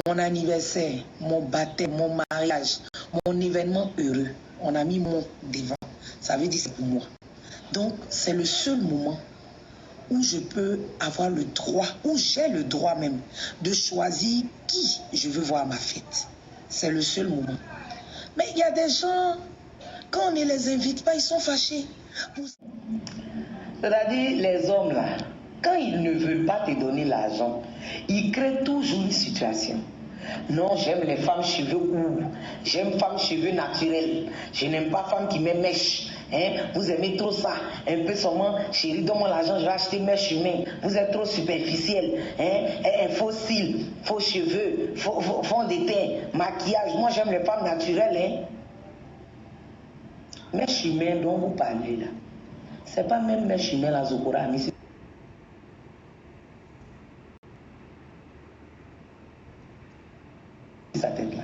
mon anniversaire, mon baptême, mon mariage, mon événement heureux, on a mis mon devant. Ça veut dire c'est pour moi. Donc, c'est le seul moment où je peux avoir le droit, où j'ai le droit même, de choisir qui je veux voir à ma fête. C'est le seul moment. Mais il y a des gens, quand on ne les invite pas, ils sont fâchés. C'est-à-dire, les hommes là, quand ils ne veulent pas te donner l'argent, ils créent toujours une situation. Non, j'aime les femmes cheveux courts, j'aime femmes cheveux naturels, je n'aime pas femmes qui me mèchent. Hein? Vous aimez trop ça, un peu seulement, chérie, donne-moi l'argent, je vais acheter mèche humaine. Vous êtes trop superficiel, hein? Faux cils, faux cheveux, fond de teint, maquillage. Moi, j'aime les femmes naturelles. Hein? Mèche humaine dont vous parlez là, c'est pas même mèche humaine la Zokora, mais c'est sa tête là.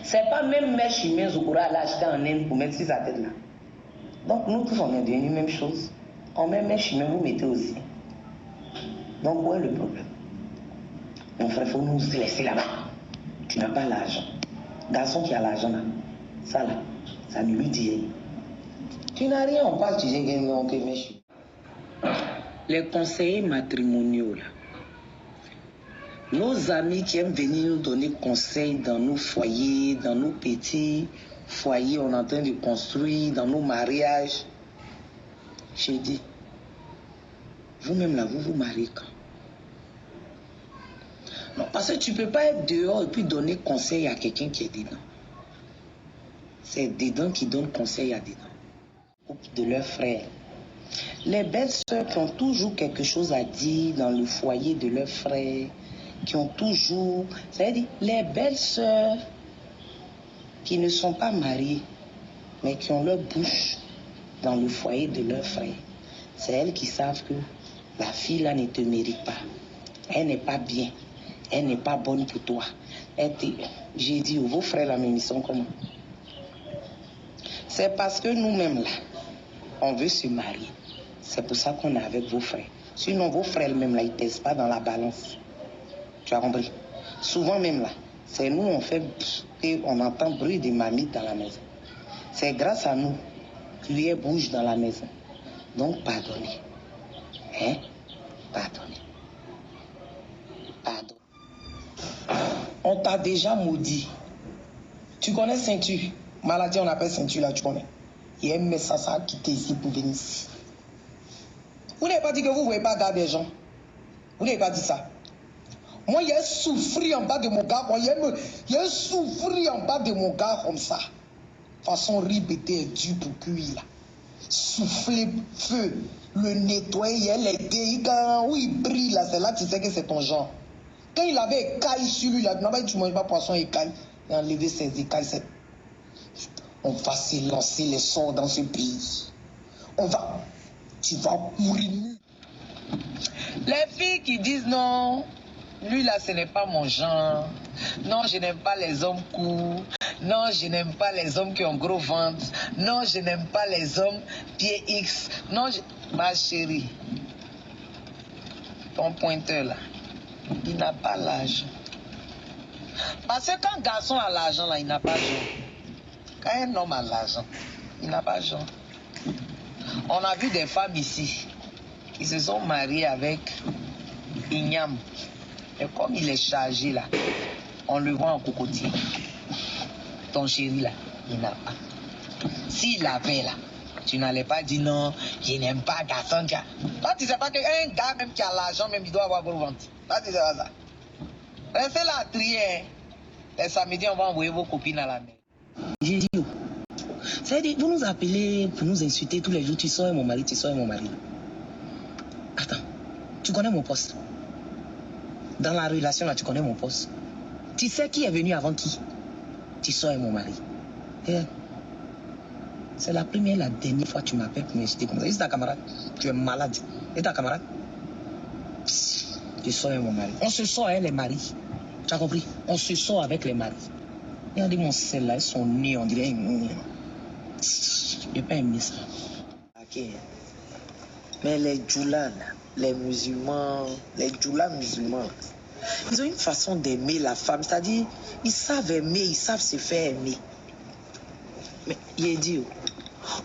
C'est pas même mèche humaine Zokora l'a acheté en Inde pour mettre sur sa tête là. Donc nous tous on est devenus même chose. On met mèche humaine, vous mettez aussi. Donc où est le problème? Mon frère, il faut nous laisser là-bas. Tu n'as pas l'argent. Garçon qui a l'argent là, ça là, ça ne lui dit rien. Tu n'as rien, on passe, tu dis que non, que mèche. Les conseillers matrimoniaux là, nos amis qui aiment venir nous donner conseils dans nos foyers, dans nos petits foyers, on est en train de construire, dans nos mariages. J'ai dit, vous-même là, vous vous mariez quand? Non, parce que tu ne peux pas être dehors et puis donner conseil à quelqu'un qui est dedans. C'est dedans qui donne conseil à dedans. De leurs frères. Les belles sœurs qui ont toujours quelque chose à dire dans le foyer de leurs frères, qui ont toujours... C'est-à-dire, les belles sœurs qui ne sont pas mariées, mais qui ont leur bouche dans le foyer de leurs frères. C'est elles qui savent que la fille là ne te mérite pas. Elle n'est pas bien. Elle n'est pas bonne pour toi. J'ai dit, vos frères là, même ils sont comment? C'est parce que nous-mêmes là, on veut se marier. C'est pour ça qu'on est avec vos frères. Sinon, vos frères même là, ils ne pèsent pas dans la balance. Tu as compris? Souvent même là, c'est nous, on fait et on entend bruit de mamie dans la maison. C'est grâce à nous qu'il bouge dans la maison. Donc, pardonnez. Hein? Pardonnez. Pardon. On t'a déjà maudit. Tu connais ceinture? Maladie, on appelle ceinture là, tu connais. Il y a un message ça qui t'est ici pour venir ici. Vous n'avez pas dit que vous ne voyez pas garder des gens. Vous n'avez pas dit ça. Moi, il y a souffrir en bas de mon gars. Il y a souffrir en bas de mon gars comme ça. Façon ribété est dure pour cuire là. Souffler feu, le nettoyer, l'aider. Quand il brille là, c'est là que tu sais que c'est ton genre. Quand il avait écaille sur lui, là, tu ne manges pas poisson écaille. Il a enlevé ses écailles. On va se lancer les sorts dans ce pays. Tu vas mourir. Les filles qui disent non, lui là ce n'est pas mon genre. Non, je n'aime pas les hommes courts. Non, je n'aime pas les hommes qui ont gros ventre. Non, je n'aime pas les hommes pieds X. Non, ma chérie, ton pointeur là, il n'a pas l'argent. Parce que quand un garçon a l'argent là, il n'a pas genre. Quand un homme a l'argent, il n'a pas genre. On a vu des femmes ici qui se sont mariées avec Ignam. Et comme il est chargé là, on le voit en cocotier. Ton chéri là, il n'a pas. S'il avait là, tu n'allais pas dire non, je n'aime pas garçon. Toi, tu ne sais pas qu'un gars même qui a l'argent, même il doit avoir gros ventre. Toi, tu ne sais pas ça. Restez là à trier. Les samedis, on va envoyer vos copines à la mer. J'ai dit, c'est-à-dire, vous nous appelez pour nous insulter tous les jours. Tu sors mon mari, tu sors mon mari. Attends, tu connais mon poste. Dans la relation là, tu connais mon poste. Tu sais qui est venu avant qui? Tu sors mon mari. Et c'est la première et la dernière fois que tu m'appelles pour m'insulter comme ça. C'est ta camarade. Tu es malade. Et ta camarade? Tu sors mon mari. On se sort avec les maris. Tu as compris? On se sort avec les maris. Regardez mon sel là, son nez, on dirait. Je n'ai pas aimé ça. Ok. Mais les djoulas, les musulmans, les djoulas musulmans, Ils ont une façon d'aimer la femme. C'est-à-dire, ils savent aimer, ils savent se faire aimer. Mais il est dit,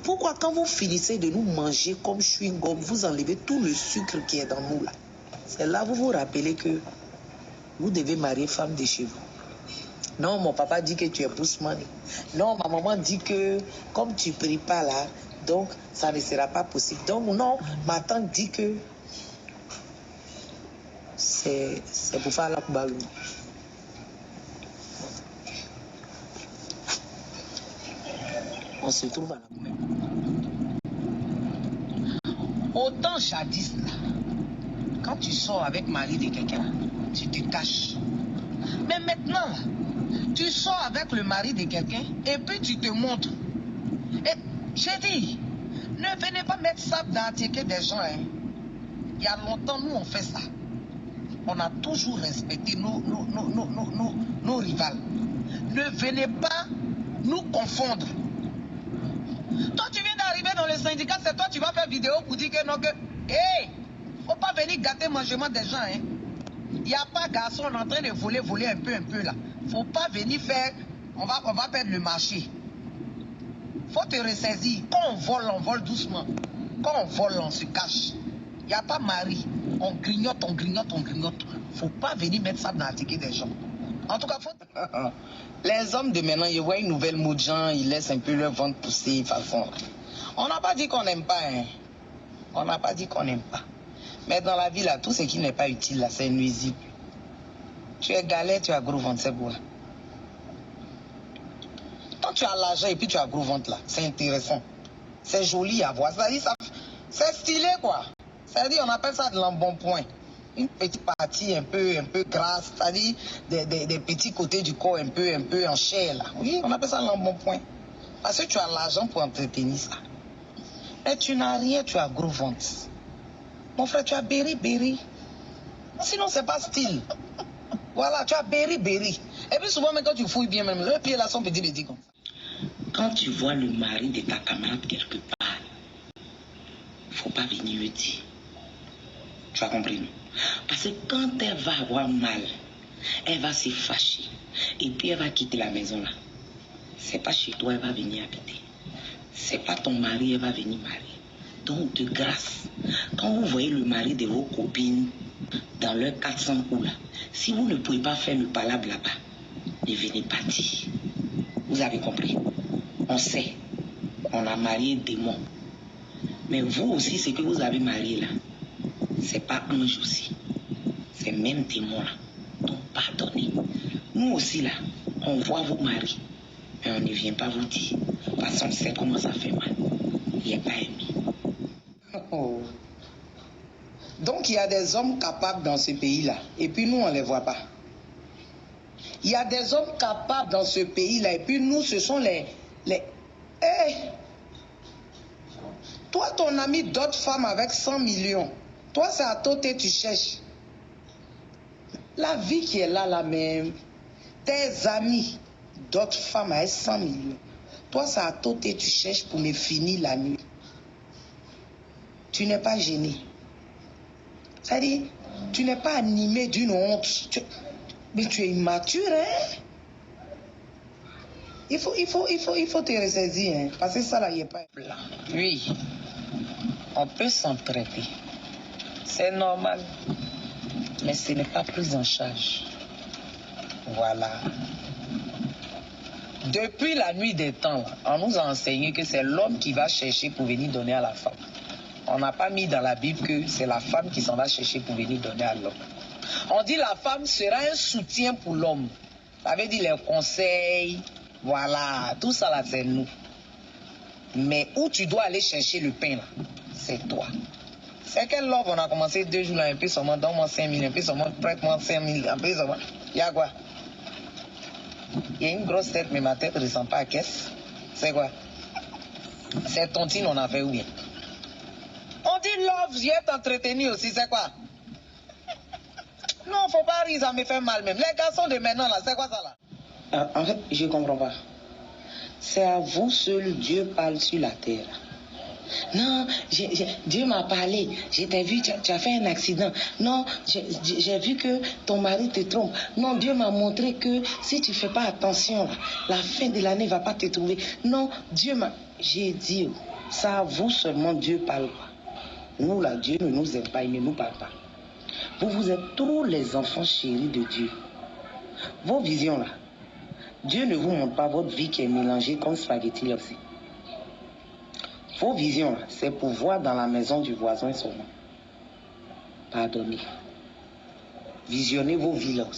pourquoi quand vous finissez de nous manger comme chewing-gum, vous enlevez tout le sucre qui est dans nous là? C'est là que vous vous rappelez que vous devez marier femme de chez vous. Non, mon papa dit que tu es Bousmane. Non, ma maman dit que comme tu ne pries pas là, donc ça ne sera pas possible. Donc non, ma tante dit que c'est pour faire la balou. On se trouve à la pointe. Autant jadis là, quand tu sors avec mari de quelqu'un, tu te caches. Mais maintenant là, tu sors avec le mari de quelqu'un et puis tu te montres. Et j'ai dit, ne venez pas mettre ça dans la ticket des gens. Hein. Il y a longtemps, nous on fait ça. On a toujours respecté nos rivales. Ne venez pas nous confondre. Toi, tu viens d'arriver dans le syndicat, c'est toi, tu vas faire vidéo pour dire que non, que... Hé, faut pas venir gâter le mangement des gens. Hein. Il n'y a pas garçon en train de voler un peu là. Faut pas venir faire... On va perdre le marché. Faut te ressaisir. Quand on vole doucement. Quand on vole, on se cache. Il n'y a pas mari. On grignote. Faut pas venir mettre ça dans la ticket des gens. En tout cas, faut... Les hommes de maintenant, ils voient une nouvelle mode de gens, ils laissent un peu leur ventre pousser, façon. On n'a pas dit qu'on n'aime pas, hein. On n'a pas dit qu'on n'aime pas. Mais dans la vie, là, tout ce qui n'est pas utile, là, c'est nuisible. Tu es galère, tu as gros ventre, c'est beau, là. Quand tu as l'argent et puis tu as gros ventre, là, c'est intéressant. C'est joli à voir. C'est-à-dire, c'est stylé, quoi. C'est-à-dire, on appelle ça de l'embonpoint. Une petite partie un peu grasse, c'est-à-dire des petits côtés du corps un peu en chair, là. Oui, on appelle ça l'embonpoint. Parce que tu as l'argent pour entretenir ça. Mais tu n'as rien, tu as gros ventre. Mon frère, tu as béri. Sinon, c'est pas style. Voilà, tu as béri. Et puis souvent, même quand tu fouilles bien, même, le pied là, son petit comme ça. Quand tu vois le mari de ta camarade quelque part, faut pas venir le dire. Tu as compris, non? Parce que quand elle va avoir mal, elle va se fâcher. Et puis elle va quitter la maison là. C'est pas chez toi, elle va venir habiter. C'est pas ton mari, elle va venir marier. Donc de grâce, quand vous voyez le mari de vos copines dans leur 400 coups là, si vous ne pouvez pas faire le palabre là-bas, ne venez pas dire. Vous avez compris? On sait, on a marié démon. Mais vous aussi, ce que vous avez marié là, c'est pas ange aussi. C'est même démon là. Donc pardonnez. Nous aussi là, on voit vos maris. Mais on ne vient pas vous dire. Parce qu'on sait comment ça fait mal. Il n'est pas aimé. Oh. Donc il y a des hommes capables dans ce pays-là. Et puis nous, on ne les voit pas. Il y a des hommes capables dans ce pays-là. Et puis nous, ce sont les... Hey! Toi, ton ami d'autres femmes avec 100 millions. Toi, c'est à côté, tu cherches. La vie qui est là même. Tes amis d'autres femmes avec 100 millions. Toi, c'est à côté, tu cherches pour me finir la nuit. Tu n'es pas gêné. C'est-à-dire, tu n'es pas animé d'une honte. Mais tu es immature, hein? Il faut te ressaisir, hein? Parce que ça, là, il n'y a pas... Oui, on peut s'entraider. C'est normal. Mais ce n'est pas pris en charge. Voilà. Depuis la nuit des temps, on nous a enseigné que c'est l'homme qui va chercher pour venir donner à la femme. On n'a pas mis dans la Bible que c'est la femme qui s'en va chercher pour venir donner à l'homme. On dit la femme sera un soutien pour l'homme. Ça veut dire les conseils, voilà, tout ça là c'est nous. Mais où tu dois aller chercher le pain là, c'est toi. C'est quel love on a commencé 2 jours là, un peu seulement, donne-moi 5 000, un peu seulement, prête-moi 5 000, un peu seulement. Il y a quoi? Il y a une grosse tête, mais ma tête ne ressemble pas à caisse. C'est quoi? C'est tontine on a fait ou bien? On dit love, je vais t'entretenir aussi, c'est quoi? Non, faut pas rire, ça me fait mal même. Les garçons de maintenant là, c'est quoi ça là? En fait, je comprends pas. C'est à vous seul Dieu parle sur la terre. Non, Dieu m'a parlé. Je t'ai vu, tu as fait un accident. Non, j'ai vu que ton mari te trompe. Non, Dieu m'a montré que si tu ne fais pas attention, la fin de l'année ne va pas te trouver. Non, Dieu m'a... J'ai dit, ça, vous seulement, Dieu parle pas. Nous, là, Dieu ne nous aime pas, il ne nous parle pas. Vous êtes tous les enfants chéris de Dieu. Vos visions, là, Dieu ne vous montre pas votre vie qui est mélangée comme spaghetti là aussi. Vos visions, c'est pour voir dans la maison du voisin seulement. Pardonnez. Visionnez vos vies là aussi.